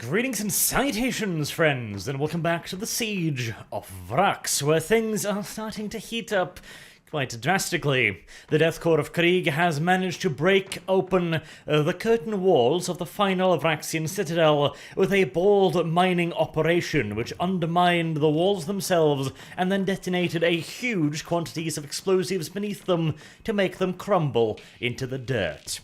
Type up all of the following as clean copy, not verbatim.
Greetings and salutations, friends, and welcome back to the Siege of Vraks, where things are starting to heat up quite drastically. The Death Corps of Krieg has managed to break open the curtain walls of the final Vraksian citadel with a bold mining operation which undermined the walls themselves and then detonated a huge quantities of explosives beneath them to make them crumble into the dirt.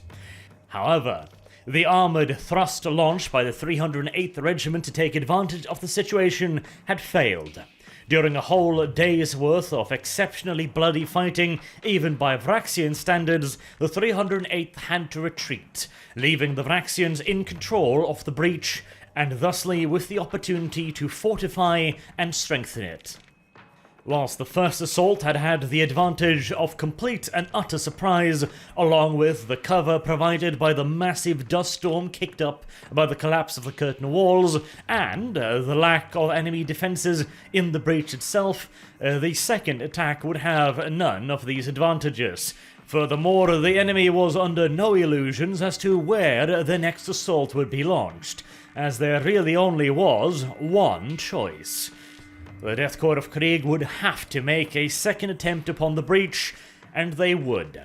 However, the armoured thrust launched by the 308th Regiment to take advantage of the situation had failed. During a whole day's worth of exceptionally bloody fighting, even by Vraksian standards, the 308th had to retreat, leaving the Vraksians in control of the breach, and thusly with the opportunity to fortify and strengthen it. Whilst the first assault had had the advantage of complete and utter surprise, along with the cover provided by the massive dust storm kicked up by the collapse of the curtain walls, and the lack of enemy defences in the breach itself, the second attack would have none of these advantages. Furthermore, the enemy was under no illusions as to where the next assault would be launched, as there really only was one choice. The Death Corps of Krieg would have to make a second attempt upon the breach, and they would.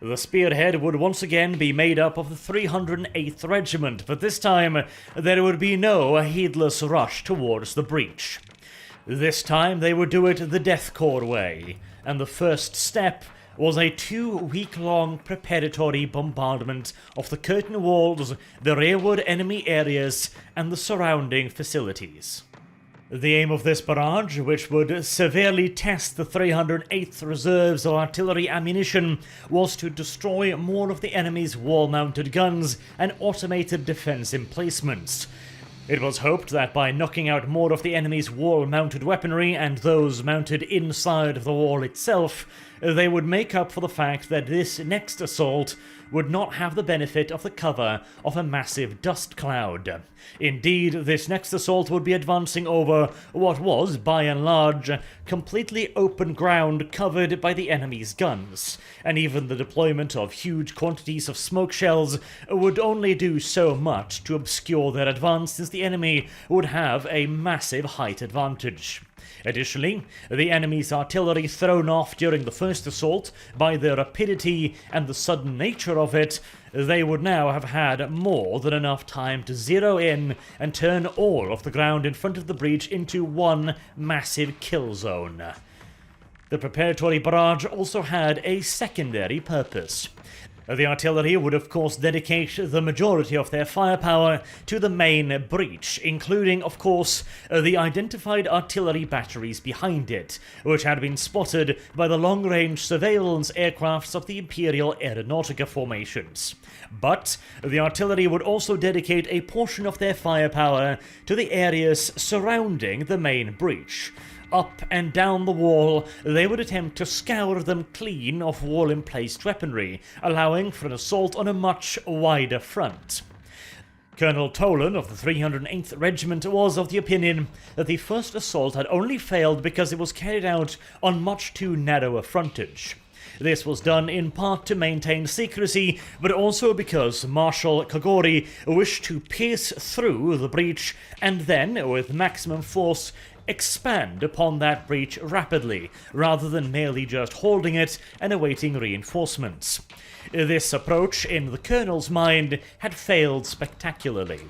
The spearhead would once again be made up of the 308th Regiment, but this time there would be no heedless rush towards the breach. This time they would do it the Death Corps way, and the first step was a 2-week-long preparatory bombardment of the curtain walls, the rearward enemy areas, and the surrounding facilities. The aim of this barrage, which would severely test the 308th Reserve's artillery ammunition, was to destroy more of the enemy's wall-mounted guns and automated defense emplacements. It was hoped that by knocking out more of the enemy's wall-mounted weaponry and those mounted inside of the wall itself, they would make up for the fact that this next assault would not have the benefit of the cover of a massive dust cloud. Indeed, this next assault would be advancing over what was, by and large, completely open ground covered by the enemy's guns, and even the deployment of huge quantities of smoke shells would only do so much to obscure their advance, since the enemy would have a massive height advantage. Additionally, the enemy's artillery thrown off during the first assault by the rapidity and the sudden nature of it, they would now have had more than enough time to zero in and turn all of the ground in front of the breach into one massive kill zone. The preparatory barrage also had a secondary purpose. The artillery would of course dedicate the majority of their firepower to the main breach, including of course the identified artillery batteries behind it, which had been spotted by the long-range surveillance aircrafts of the Imperial Aeronautica formations. But the artillery would also dedicate a portion of their firepower to the areas surrounding the main breach. Up and down the wall, they would attempt to scour them clean of wall-emplaced weaponry, allowing for an assault on a much wider front. Colonel Tolan of the 308th Regiment was of the opinion that the first assault had only failed because it was carried out on much too narrow a frontage. This was done in part to maintain secrecy, but also because Marshal Kogori wished to pierce through the breach and then, with maximum force, expand upon that breach rapidly, rather than merely just holding it and awaiting reinforcements. This approach, in the Colonel's mind, had failed spectacularly.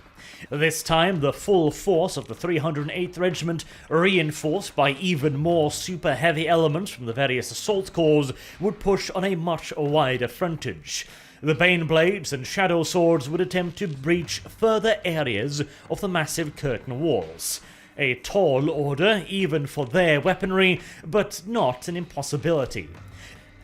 This time, the full force of the 308th Regiment, reinforced by even more super-heavy elements from the various assault corps, would push on a much wider frontage. The Baneblades and Shadow Swords would attempt to breach further areas of the massive curtain walls. A tall order, even for their weaponry, but not an impossibility.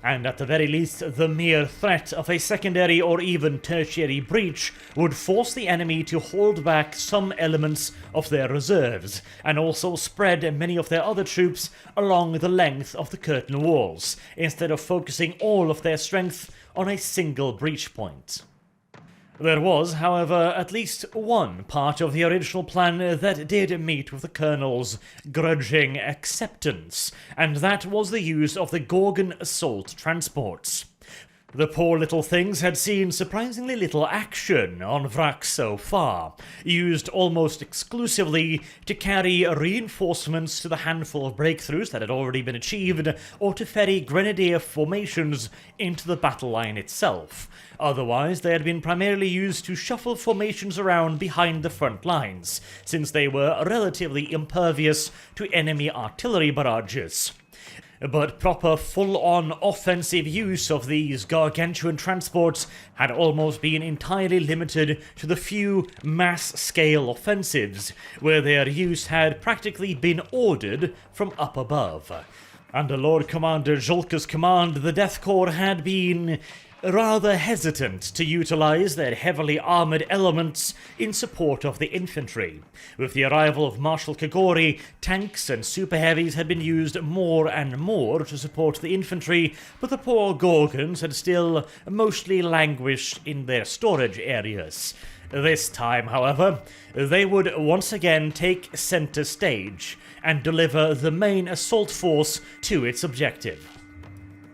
And at the very least, the mere threat of a secondary or even tertiary breach would force the enemy to hold back some elements of their reserves, and also spread many of their other troops along the length of the curtain walls, instead of focusing all of their strength on a single breach point. There was, however, at least one part of the original plan that did meet with the Colonel's grudging acceptance, and that was the use of the Gorgon assault transports. The poor little things had seen surprisingly little action on Vraks so far, used almost exclusively to carry reinforcements to the handful of breakthroughs that had already been achieved, or to ferry grenadier formations into the battle line itself. Otherwise, they had been primarily used to shuffle formations around behind the front lines, since they were relatively impervious to enemy artillery barrages. But proper full-on offensive use of these gargantuan transports had almost been entirely limited to the few mass-scale offensives, where their use had practically been ordered from up above. Under Lord Commander Julka's command, the Death Corps had been rather hesitant to utilize their heavily armored elements in support of the infantry. With the arrival of Marshal Kagori, tanks and super heavies had been used more and more to support the infantry, but the poor Gorgons had still mostly languished in their storage areas. This time, however, they would once again take center stage and deliver the main assault force to its objective.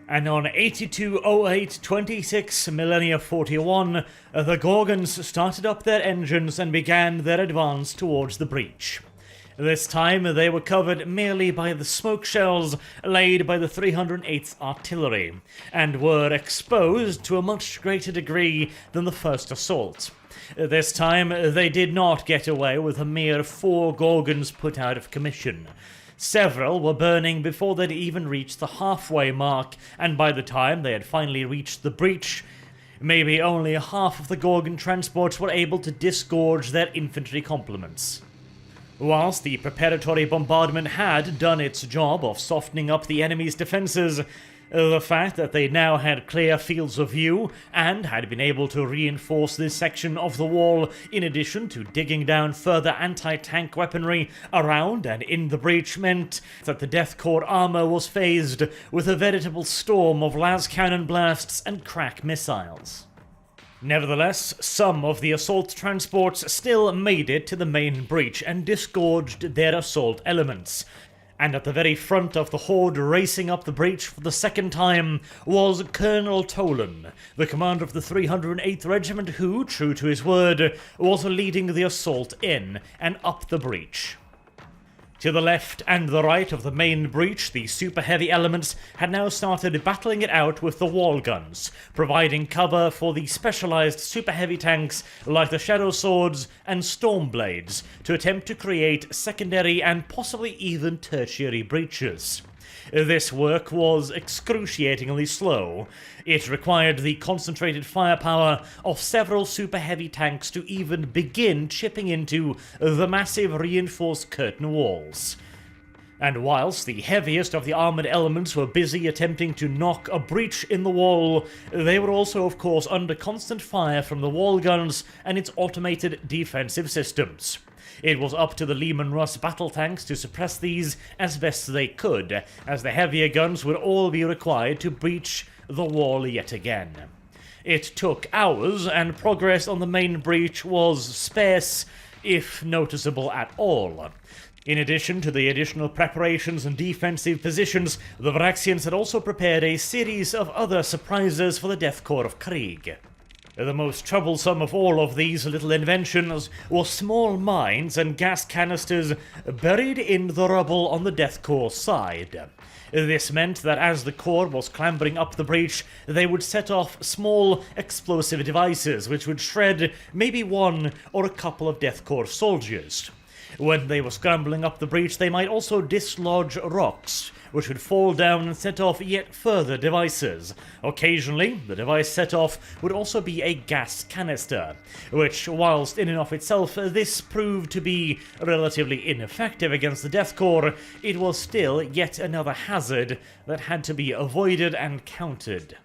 And on 8208-26 Millennia 41, the Gorgons started up their engines and began their advance towards the breach. This time they were covered merely by the smoke shells laid by the 308th Artillery, and were exposed to a much greater degree than the first assault. This time they did not get away with a mere 4 Gorgons put out of commission. Several were burning before they'd even reached the halfway mark, and by the time they had finally reached the breach, maybe only half of the Gorgon transports were able to disgorge their infantry complements. Whilst the preparatory bombardment had done its job of softening up the enemy's defences, the fact that they now had clear fields of view and had been able to reinforce this section of the wall, in addition to digging down further anti-tank weaponry around and in the breach, meant that the Death Corps armour was faced with a veritable storm of las cannon blasts and crack missiles. Nevertheless, some of the assault transports still made it to the main breach and disgorged their assault elements. And at the very front of the horde racing up the breach for the second time was Colonel Tolan, the commander of the 308th Regiment who, true to his word, was leading the assault in and up the breach. To the left and the right of the main breach, the super heavy elements had now started battling it out with the wall guns, providing cover for the specialized super heavy tanks like the Shadow Swords and Storm Blades to attempt to create secondary and possibly even tertiary breaches. This work was excruciatingly slow. It required the concentrated firepower of several super heavy tanks to even begin chipping into the massive reinforced curtain walls. And whilst the heaviest of the armoured elements were busy attempting to knock a breach in the wall, they were also of course under constant fire from the wall guns and its automated defensive systems. It was up to the Lehman Russ battle tanks to suppress these as best they could, as the heavier guns would all be required to breach the wall yet again. It took hours, and progress on the main breach was sparse, if noticeable at all. In addition to the additional preparations and defensive positions, the Vraksians had also prepared a series of other surprises for the Death Corps of Krieg. The most troublesome of all of these little inventions were small mines and gas canisters buried in the rubble on the Death Corps side. This meant that as the Corps was clambering up the breach, they would set off small explosive devices which would shred maybe one or a couple of Death Corps soldiers. When they were scrambling up the breach, they might also dislodge rocks, which would fall down and set off yet further devices. Occasionally, the device set off would also be a gas canister, which, whilst in and of itself this proved to be relatively ineffective against the Death Corps, it was still yet another hazard that had to be avoided and countered.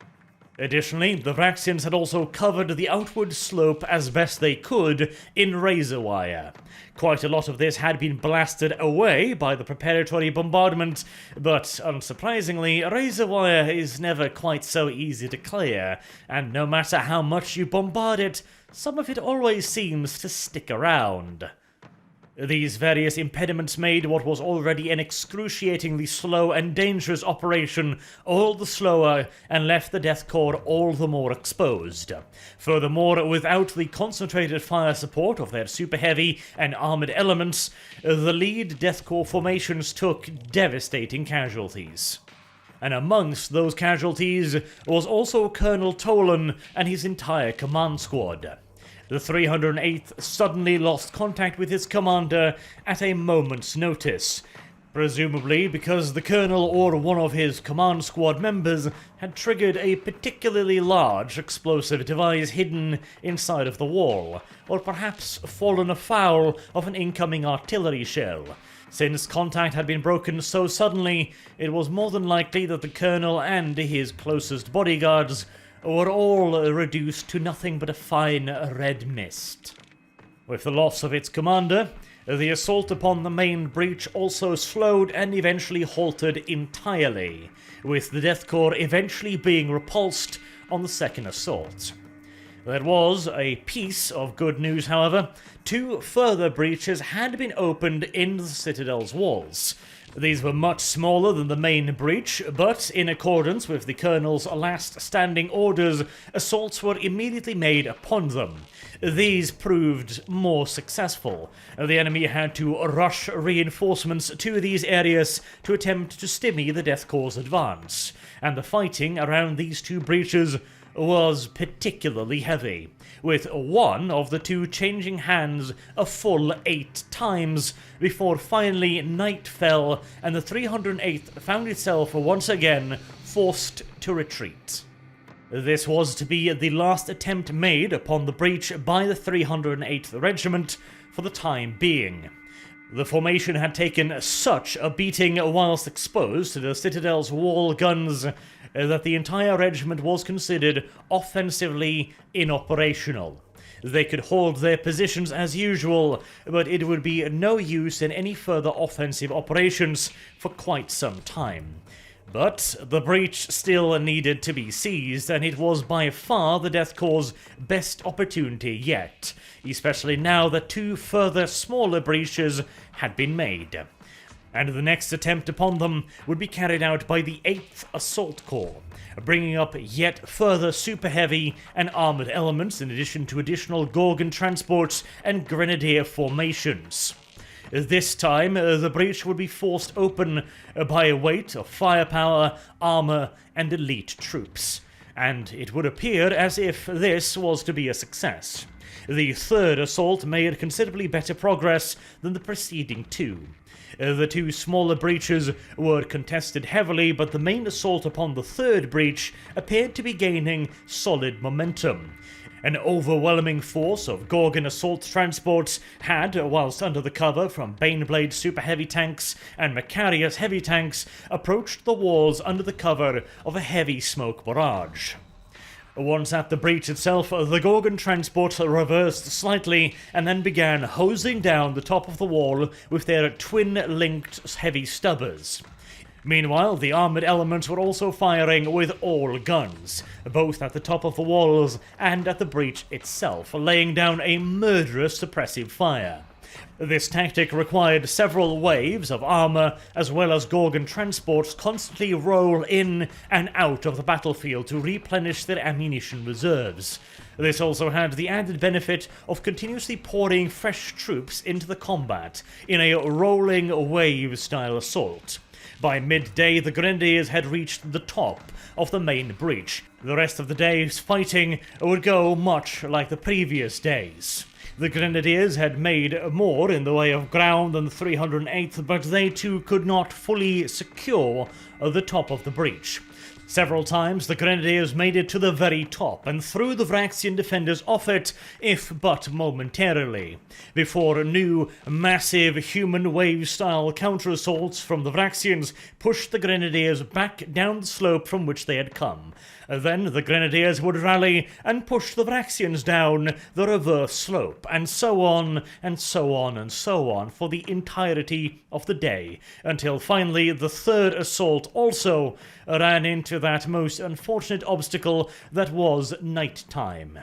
Additionally, the Vraksians had also covered the outward slope as best they could in razor wire. Quite a lot of this had been blasted away by the preparatory bombardment, but unsurprisingly, razor wire is never quite so easy to clear, and no matter how much you bombard it, some of it always seems to stick around. These various impediments made what was already an excruciatingly slow and dangerous operation all the slower and left the Death Corps all the more exposed. Furthermore, without the concentrated fire support of their super heavy and armored elements, the lead Death Corps formations took devastating casualties. And amongst those casualties was also Colonel Tolan and his entire command squad. The 308th suddenly lost contact with his commander at a moment's notice, presumably because the colonel or one of his command squad members had triggered a particularly large explosive device hidden inside of the wall, or perhaps fallen afoul of an incoming artillery shell. Since contact had been broken so suddenly, it was more than likely that the colonel and his closest bodyguards were all reduced to nothing but a fine red mist. With the loss of its commander, the assault upon the main breach also slowed and eventually halted entirely, with the Death Corps eventually being repulsed on the second assault. There was a piece of good news, however. 2 further breaches had been opened in the Citadel's walls. These were much smaller than the main breach, but in accordance with the Colonel's last standing orders, assaults were immediately made upon them. These proved more successful. The enemy had to rush reinforcements to these areas to attempt to stymie the Death Corps' advance, and the fighting around these 2 breaches was particularly heavy, with one of the 2 changing hands a full 8 times before finally night fell and the 308th found itself once again forced to retreat. This was to be the last attempt made upon the breach by the 308th Regiment for the time being. The formation had taken such a beating whilst exposed to the Citadel's wall guns that the entire regiment was considered offensively inoperational. They could hold their positions as usual, but it would be no use in any further offensive operations for quite some time. But the breach still needed to be seized, and it was by far the Death Corps' best opportunity yet, especially now that 2 further smaller breaches had been made. And the next attempt upon them would be carried out by the 8th Assault Corps, bringing up yet further super heavy and armoured elements in addition to additional Gorgon transports and grenadier formations. This time, the breach would be forced open by a weight of firepower, armour, and elite troops, and it would appear as if this was to be a success. The 3rd assault made considerably better progress than the preceding 2. The 2 smaller breaches were contested heavily, but the main assault upon the 3rd breach appeared to be gaining solid momentum. An overwhelming force of Gorgon assault transports had, whilst under the cover from Baneblade super heavy tanks and Macarius heavy tanks, approached the walls under the cover of a heavy smoke barrage. Once at the breach itself, the Gorgon transports reversed slightly and then began hosing down the top of the wall with their twin-linked heavy stubbers. Meanwhile, the armoured elements were also firing with all guns, both at the top of the walls and at the breach itself, laying down a murderous suppressive fire. This tactic required several waves of armour, as well as Gorgon transports constantly roll in and out of the battlefield to replenish their ammunition reserves. This also had the added benefit of continuously pouring fresh troops into the combat in a rolling wave-style assault. By midday, the Grenadiers had reached the top of the main breach. The rest of the day's fighting would go much like the previous days. The Grenadiers had made more in the way of ground than the 308th, but they too could not fully secure the top of the breach. Several times the Grenadiers made it to the very top and threw the Vraxian defenders off it, if but momentarily, before new, massive human wave-style counter-assaults from the Vraxians pushed the Grenadiers back down the slope from which they had come. Then the Grenadiers would rally and push the Vraxians down the reverse slope, and so on, and so on, and so on, for the entirety of the day, until finally the 3rd assault also ran into that most unfortunate obstacle that was night time.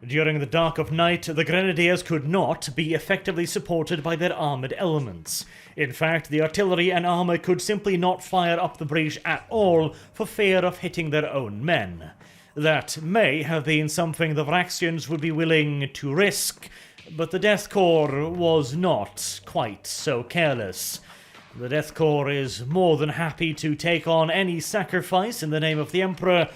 During the dark of night, the Grenadiers could not be effectively supported by their armoured elements. In fact, the artillery and armour could simply not fire up the breach at all for fear of hitting their own men. That may have been something the Vraksians would be willing to risk, but the Death Corps was not quite so careless. The Death Corps is more than happy to take on any sacrifice in the name of the Emperor,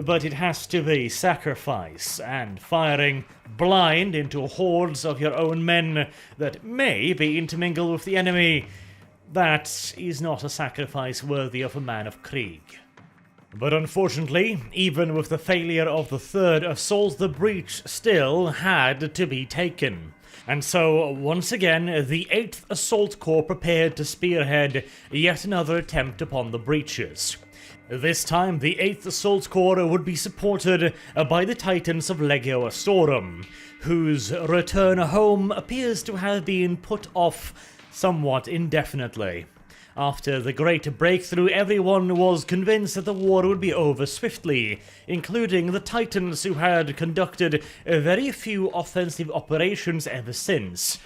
but it has to be sacrifice, and firing blind into hordes of your own men that may be intermingled with the enemy, that is not a sacrifice worthy of a man of Krieg. But unfortunately, even with the failure of the third assault, the breach still had to be taken. And so, once again, the 8th Assault Corps prepared to spearhead yet another attempt upon the breaches. This time, the 8th Assault Corps would be supported by the Titans of Legio Astorum, whose return home appears to have been put off somewhat indefinitely. After the great breakthrough, everyone was convinced that the war would be over swiftly, including the Titans, who had conducted very few offensive operations ever since.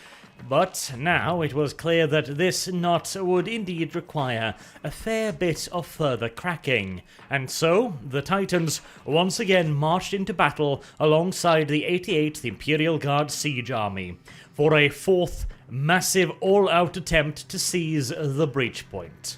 But now it was clear that this nut would indeed require a fair bit of further cracking, and so the Titans once again marched into battle alongside the 88th Imperial Guard Siege Army for a fourth massive all-out attempt to seize the breach point.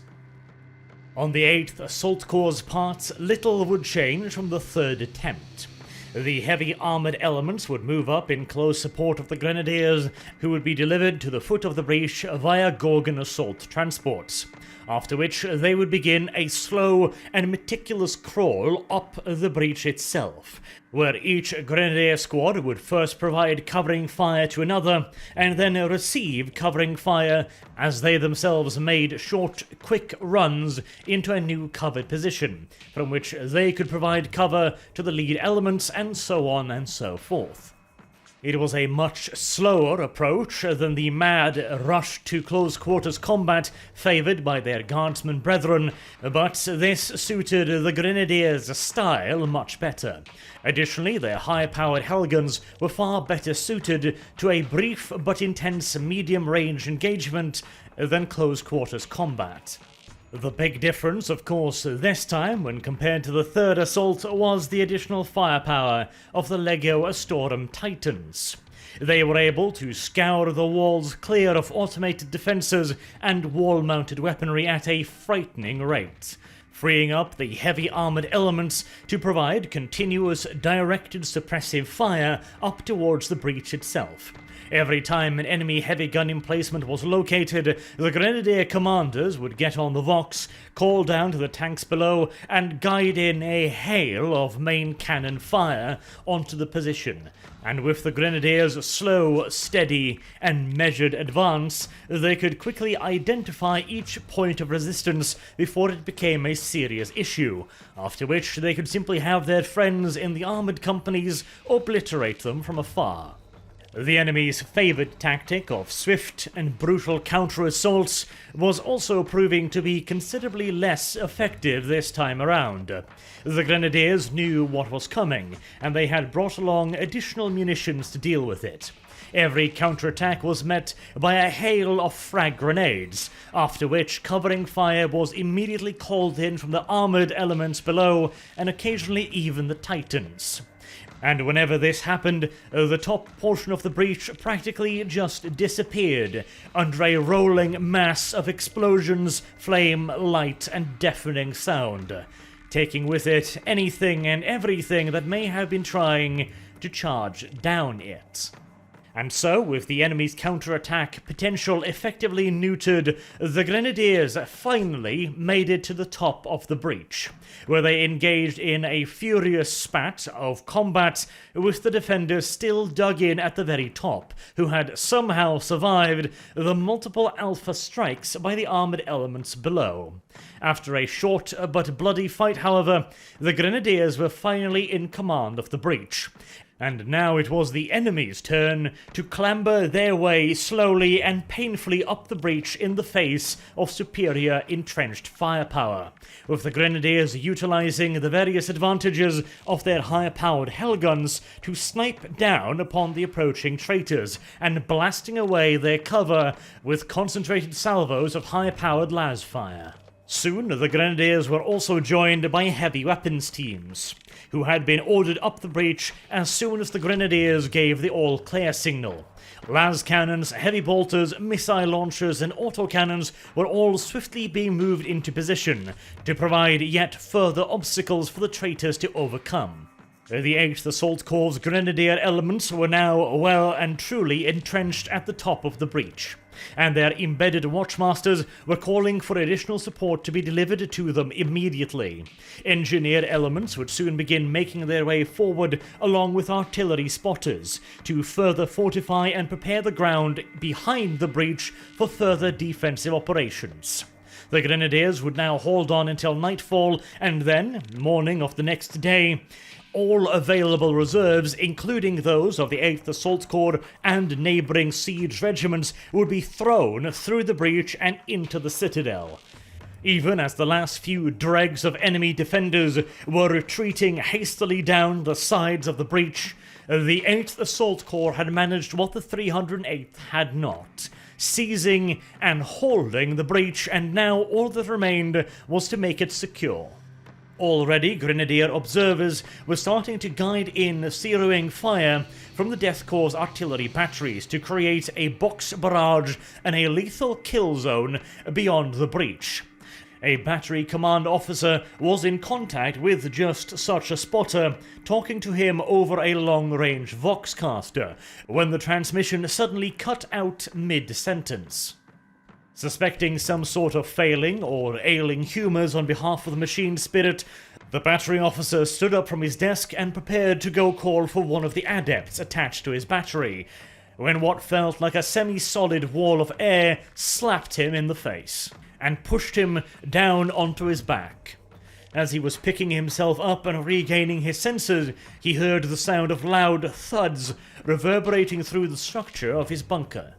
On the 8th Assault Corps' part, little would change from the third attempt. The heavy armoured elements would move up in close support of the Grenadiers, who would be delivered to the foot of the breach via Gorgon assault transports, after which they would begin a slow and meticulous crawl up the breach itself, where each Grenadier squad would first provide covering fire to another, and then receive covering fire as they themselves made short, quick runs into a new covered position, from which they could provide cover to the lead elements, and so on and so forth. It was a much slower approach than the mad rush to close-quarters combat favoured by their guardsmen brethren, but this suited the Grenadiers' style much better. Additionally, their high-powered Helguns were far better suited to a brief but intense medium-range engagement than close-quarters combat. The big difference, of course, this time, when compared to the third assault, was the additional firepower of the Legio Astorum Titans. They were able to scour the walls clear of automated defences and wall-mounted weaponry at a frightening rate, freeing up the heavy armoured elements to provide continuous directed suppressive fire up towards the breach itself. Every time an enemy heavy gun emplacement was located, the Grenadier commanders would get on the Vox, call down to the tanks below, and guide in a hail of main cannon fire onto the position. And with the Grenadiers' slow, steady, and measured advance, they could quickly identify each point of resistance before it became a serious issue, after which they could simply have their friends in the armoured companies obliterate them from afar. The enemy's favoured tactic of swift and brutal counter-assaults was also proving to be considerably less effective this time around. The Grenadiers knew what was coming, and they had brought along additional munitions to deal with it. Every counterattack was met by a hail of frag grenades, after which covering fire was immediately called in from the armoured elements below, and occasionally even the Titans. And whenever this happened, the top portion of the breach practically just disappeared under a rolling mass of explosions, flame, light, and deafening sound, taking with it anything and everything that may have been trying to charge down it. And so, with the enemy's counterattack potential effectively neutered, the Grenadiers finally made it to the top of the breach, where they engaged in a furious spat of combat with the defenders still dug in at the very top, who had somehow survived the multiple alpha strikes by the armoured elements below. After a short but bloody fight, however, the Grenadiers were finally in command of the breach, And now it was the enemy's turn to clamber their way slowly and painfully up the breach in the face of superior entrenched firepower, with the Grenadiers utilizing the various advantages of their higher-powered hellguns to snipe down upon the approaching traitors and blasting away their cover with concentrated salvos of high-powered las fire. Soon, the Grenadiers were also joined by heavy weapons teams, who had been ordered up the breach as soon as the Grenadiers gave the all-clear signal. Las cannons, heavy bolters, missile launchers, and autocannons were all swiftly being moved into position to provide yet further obstacles for the traitors to overcome. The 8th Assault Corps' Grenadier elements were now well and truly entrenched at the top of the breach, and their embedded watchmasters were calling for additional support to be delivered to them immediately. Engineered elements would soon begin making their way forward along with artillery spotters to further fortify and prepare the ground behind the breach for further defensive operations. The Grenadiers would now hold on until nightfall, and then, morning of the next day, all available reserves, including those of the 8th Assault Corps and neighbouring siege regiments, would be thrown through the breach and into the citadel. Even as the last few dregs of enemy defenders were retreating hastily down the sides of the breach, the 8th Assault Corps had managed what the 308th had not, seizing and holding the breach, and now all that remained was to make it secure. Already, Grenadier observers were starting to guide in zeroing fire from the Death Corps' artillery batteries to create a box barrage and a lethal kill zone beyond the breach. A battery command officer was in contact with just such a spotter, talking to him over a long-range Voxcaster, when the transmission suddenly cut out mid-sentence. Suspecting some sort of failing or ailing humors on behalf of the machine spirit, the battery officer stood up from his desk and prepared to go call for one of the adepts attached to his battery, when what felt like a semi-solid wall of air slapped him in the face and pushed him down onto his back. As he was picking himself up and regaining his senses, he heard the sound of loud thuds reverberating through the structure of his bunker.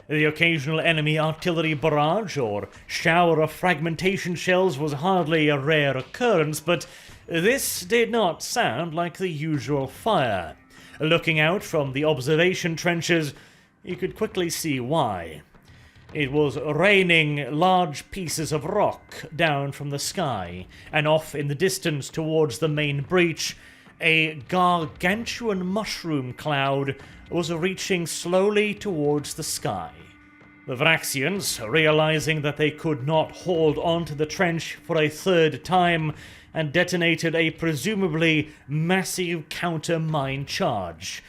The occasional enemy artillery barrage or shower of fragmentation shells was hardly a rare occurrence, but this did not sound like the usual fire. Looking out from the observation trenches, you could quickly see why. It was raining large pieces of rock down from the sky, and off in the distance towards the main breach, a gargantuan mushroom cloud was reaching slowly towards the sky. The Vraxians, realizing that they could not hold on to the trench for a third time, and detonated a presumably massive counter-mine charge,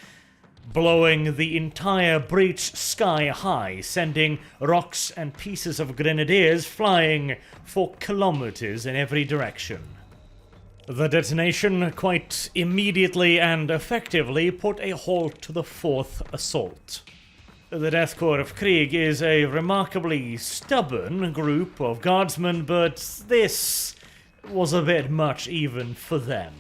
blowing the entire breach sky high, sending rocks and pieces of grenadiers flying for kilometers in every direction. The detonation quite immediately and effectively put a halt to the 4th assault. The Death Corps of Krieg is a remarkably stubborn group of guardsmen, but this was a bit much even for them.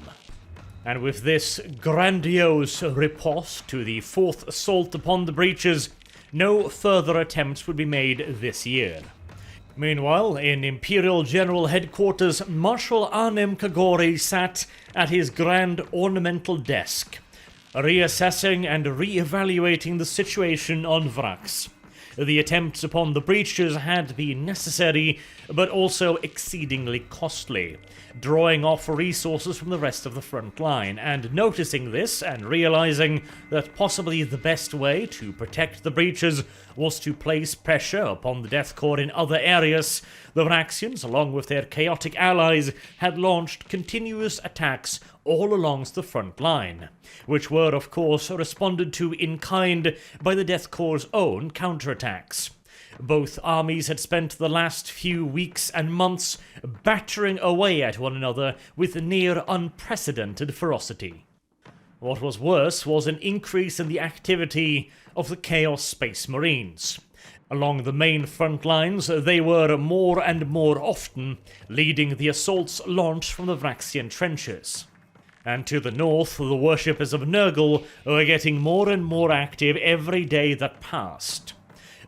And with this grandiose riposte to the 4th assault upon the breaches, no further attempts would be made this year. Meanwhile, in Imperial General Headquarters, Marshal Arnim Kagori sat at his grand ornamental desk, reassessing and re-evaluating the situation on Vraks. The attempts upon the breaches had been necessary, but also exceedingly costly, drawing off resources from the rest of the front line, and noticing this and realizing that possibly the best way to protect the breaches was to place pressure upon the Death Corps in other areas, the Vraxians, along with their chaotic allies, had launched continuous attacks all along the front line, which were, of course, responded to in kind by the Death Corps' own counterattacks. Both armies had spent the last few weeks and months battering away at one another with near unprecedented ferocity. What was worse was an increase in the activity of the Chaos Space Marines. Along the main front lines, they were more and more often leading the assaults launched from the Vraxian trenches. And to the north, the worshippers of Nurgle were getting more and more active every day that passed,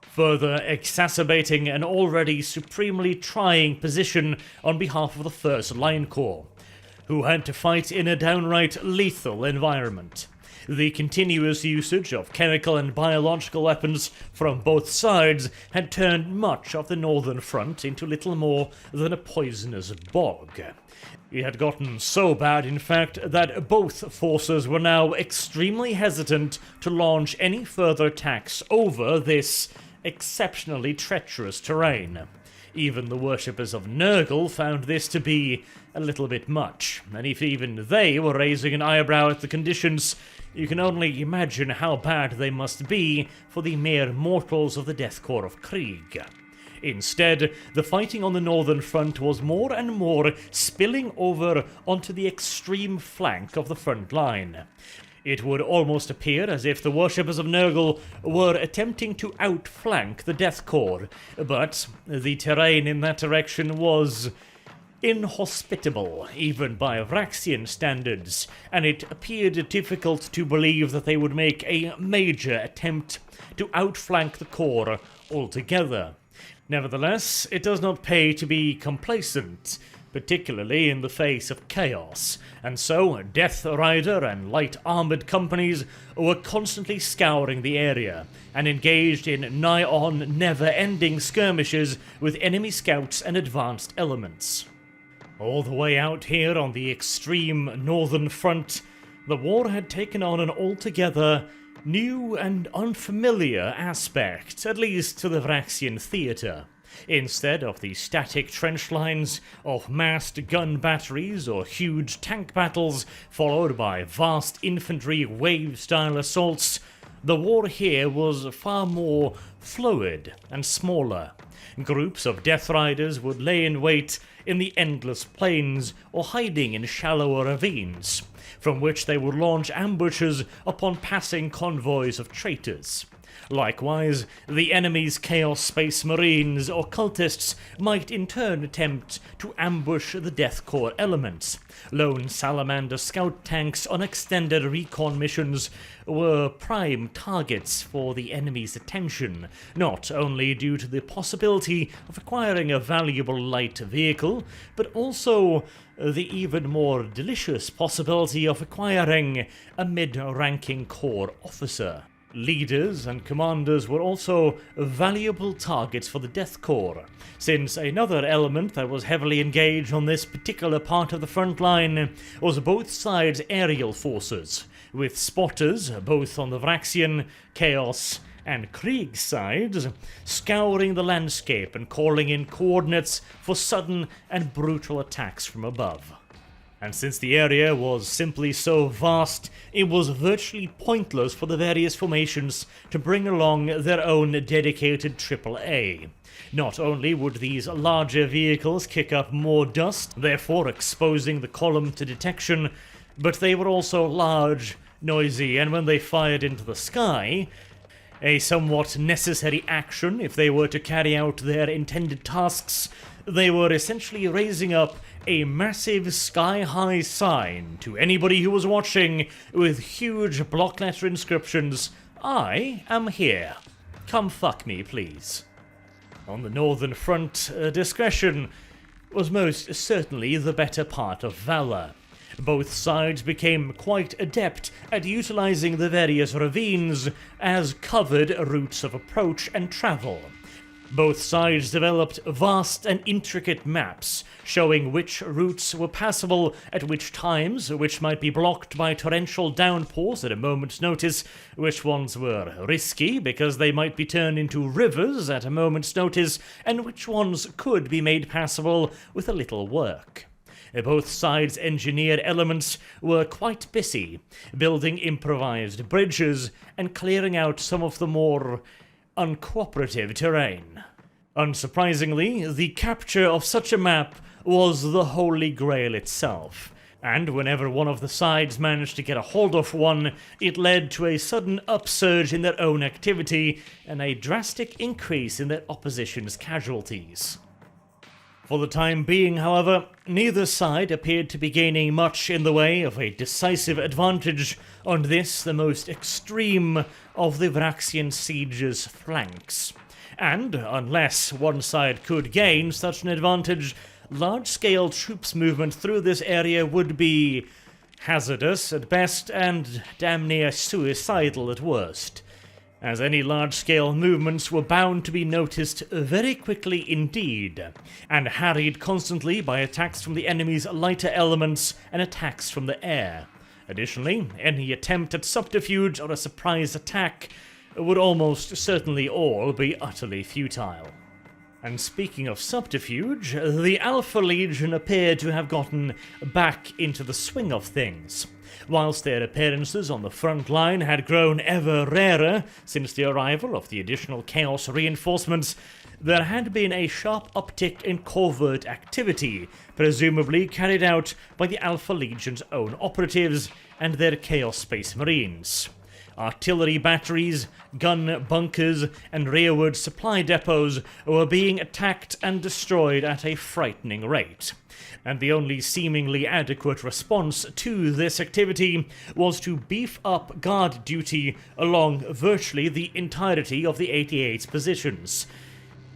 further exacerbating an already supremely trying position on behalf of the First Line Corps, who had to fight in a downright lethal environment. The continuous usage of chemical and biological weapons from both sides had turned much of the northern front into little more than a poisonous bog. It had gotten so bad, in fact, that both forces were now extremely hesitant to launch any further attacks over this exceptionally treacherous terrain. Even the worshippers of Nurgle found this to be a little bit much, and if even they were raising an eyebrow at the conditions, you can only imagine how bad they must be for the mere mortals of the Death Corps of Krieg. Instead, the fighting on the northern front was more and more spilling over onto the extreme flank of the front line. It would almost appear as if the worshippers of Nurgle were attempting to outflank the Death Corps, but the terrain in that direction was inhospitable, even by Vraxian standards, and it appeared difficult to believe that they would make a major attempt to outflank the Corps altogether. Nevertheless, it does not pay to be complacent, particularly in the face of chaos, and so Death Rider and light armored companies were constantly scouring the area and engaged in nigh-on never-ending skirmishes with enemy scouts and advanced elements. All the way out here on the extreme northern front, the war had taken on an altogether new and unfamiliar aspect, at least to the Vraxian theatre. Instead of the static trench lines of massed gun batteries or huge tank battles followed by vast infantry wave-style assaults, the war here was far more fluid and smaller. Groups of Death Riders would lay in wait in the endless plains or hiding in shallower ravines, from which they would launch ambushes upon passing convoys of traitors. Likewise, the enemy's Chaos Space Marines or cultists might in turn attempt to ambush the Death Corps elements. Lone Salamander scout tanks on extended recon missions were prime targets for the enemy's attention, not only due to the possibility of acquiring a valuable light vehicle, but also the even more delicious possibility of acquiring a mid-ranking Corps officer. Leaders and commanders were also valuable targets for the Death Corps, since another element that was heavily engaged on this particular part of the front line was both sides' aerial forces, with spotters both on the Vraxian, Chaos, and Krieg sides scouring the landscape and calling in coordinates for sudden and brutal attacks from above. And since the area was simply so vast, it was virtually pointless for the various formations to bring along their own dedicated AAA. Not only would these larger vehicles kick up more dust, therefore exposing the column to detection, but they were also large, noisy, and when they fired into the sky, a somewhat necessary action if they were to carry out their intended tasks, they were essentially raising up a massive sky-high sign to anybody who was watching with huge block letter inscriptions, "I am here. Come fuck me, please." On the northern front, discretion was most certainly the better part of valor. Both sides became quite adept at utilizing the various ravines as covered routes of approach and travel. Both sides developed vast and intricate maps showing which routes were passable at which times, which might be blocked by torrential downpours at a moment's notice, which ones were risky because they might be turned into rivers at a moment's notice, and which ones could be made passable with a little work. Both sides' engineered elements were quite busy, building improvised bridges and clearing out some of the more uncooperative terrain. Unsurprisingly, the capture of such a map was the Holy Grail itself, and whenever one of the sides managed to get a hold of one, it led to a sudden upsurge in their own activity and a drastic increase in their opposition's casualties. For the time being, however, neither side appeared to be gaining much in the way of a decisive advantage on this, the most extreme of the Vraxian siege's flanks. And, unless one side could gain such an advantage, large-scale troops movement through this area would be hazardous at best and damn near suicidal at worst, as any large-scale movements were bound to be noticed very quickly indeed, and harried constantly by attacks from the enemy's lighter elements and attacks from the air. Additionally, any attempt at subterfuge or a surprise attack would almost certainly all be utterly futile. And speaking of subterfuge, the Alpha Legion appeared to have gotten back into the swing of things. Whilst their appearances on the front line had grown ever rarer since the arrival of the additional Chaos reinforcements, there had been a sharp uptick in covert activity, presumably carried out by the Alpha Legion's own operatives and their Chaos Space Marines. Artillery batteries, gun bunkers, and rearward supply depots were being attacked and destroyed at a frightening rate. And the only seemingly adequate response to this activity was to beef up guard duty along virtually the entirety of the 88's positions,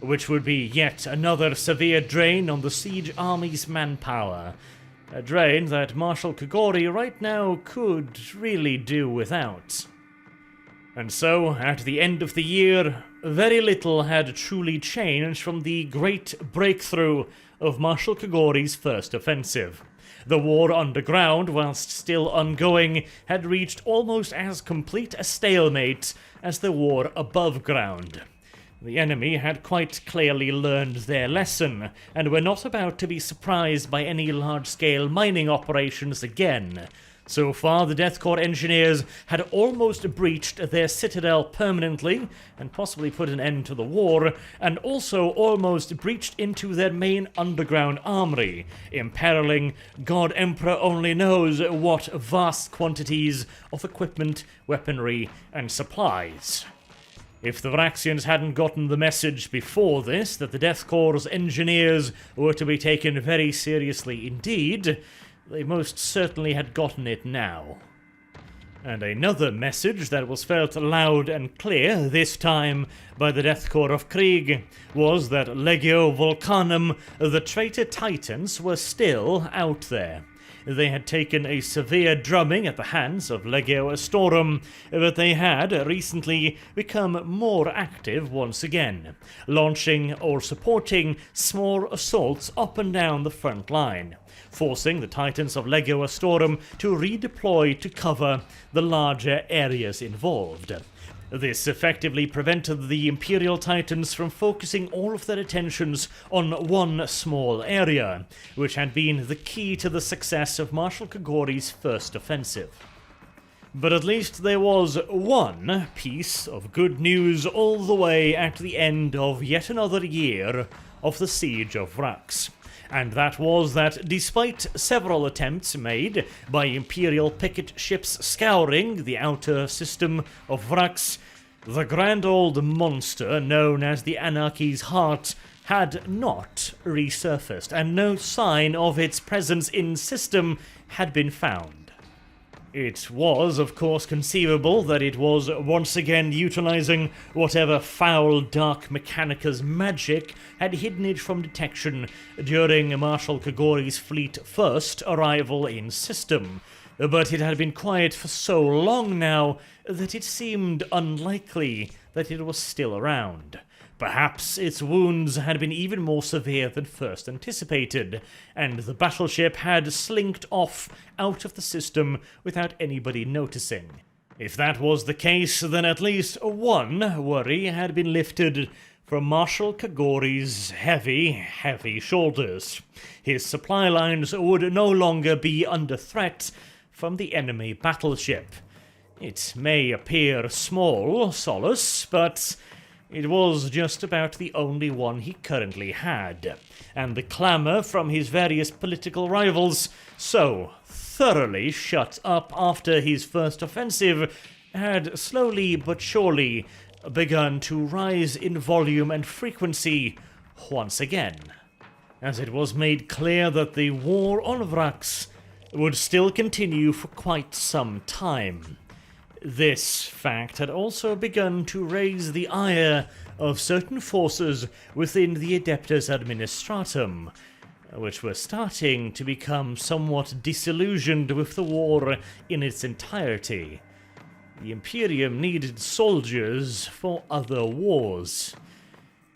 which would be yet another severe drain on the siege army's manpower. A drain that Marshal Kogori right now could really do without. And so, at the end of the year, very little had truly changed from the great breakthrough of Marshal Kogori's first offensive. The war underground, whilst still ongoing, had reached almost as complete a stalemate as the war above ground. The enemy had quite clearly learned their lesson, and were not about to be surprised by any large-scale mining operations again. So far, the Death Corps engineers had almost breached their citadel permanently, and possibly put an end to the war, and also almost breached into their main underground armory, imperiling God Emperor only knows what vast quantities of equipment, weaponry, and supplies. If the Vraxians hadn't gotten the message before this that the Death Corps' engineers were to be taken very seriously indeed, they most certainly had gotten it now. And another message that was felt loud and clear, this time by the Death Corps of Krieg, was that Legio Volcanum, the traitor Titans, were still out there. They had taken a severe drumming at the hands of Legio Astorum, but they had recently become more active once again, launching or supporting small assaults up and down the front line, forcing the Titans of Legio Astorum to redeploy to cover the larger areas involved. This effectively prevented the Imperial Titans from focusing all of their attentions on one small area, which had been the key to the success of Marshal Kogori's first offensive. But at least there was one piece of good news all the way at the end of yet another year of the Siege of Vraks. And that was that despite several attempts made by Imperial picket ships scouring the outer system of Vraks, the grand old monster known as the Anarchy's Heart had not resurfaced, and no sign of its presence in system had been found. It was, of course, conceivable that it was once again utilizing whatever foul Dark Mechanicus magic had hidden it from detection during Marshal Kogori's fleet first arrival in system, but it had been quiet for so long now that it seemed unlikely that it was still around. Perhaps its wounds had been even more severe than first anticipated, and the battleship had slinked off out of the system without anybody noticing. If that was the case, then at least one worry had been lifted from Marshal Kogori's heavy shoulders. His supply lines would no longer be under threat from the enemy battleship. It may appear small solace, but it was just about the only one he currently had, and the clamour from his various political rivals, so thoroughly shut up after his first offensive, had slowly but surely begun to rise in volume and frequency once again. as it was made clear that the war on Vraks would still continue for quite some time. This fact had also begun to raise the ire of certain forces within the Adeptus Administratum, which were starting to become somewhat disillusioned with the war in its entirety. The Imperium needed soldiers for other wars,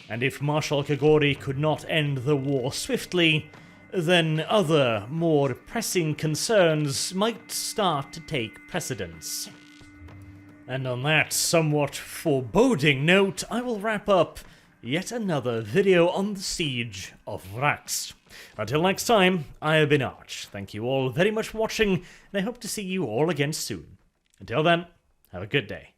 and if Marshal Kagori could not end the war swiftly, then other, more pressing concerns might start to take precedence. And on that somewhat foreboding note, I will wrap up yet another video on the Siege of Vraks. Until next time, I have been Arch. Thank you all very much for watching, and I hope to see you all again soon. Until then, have a good day.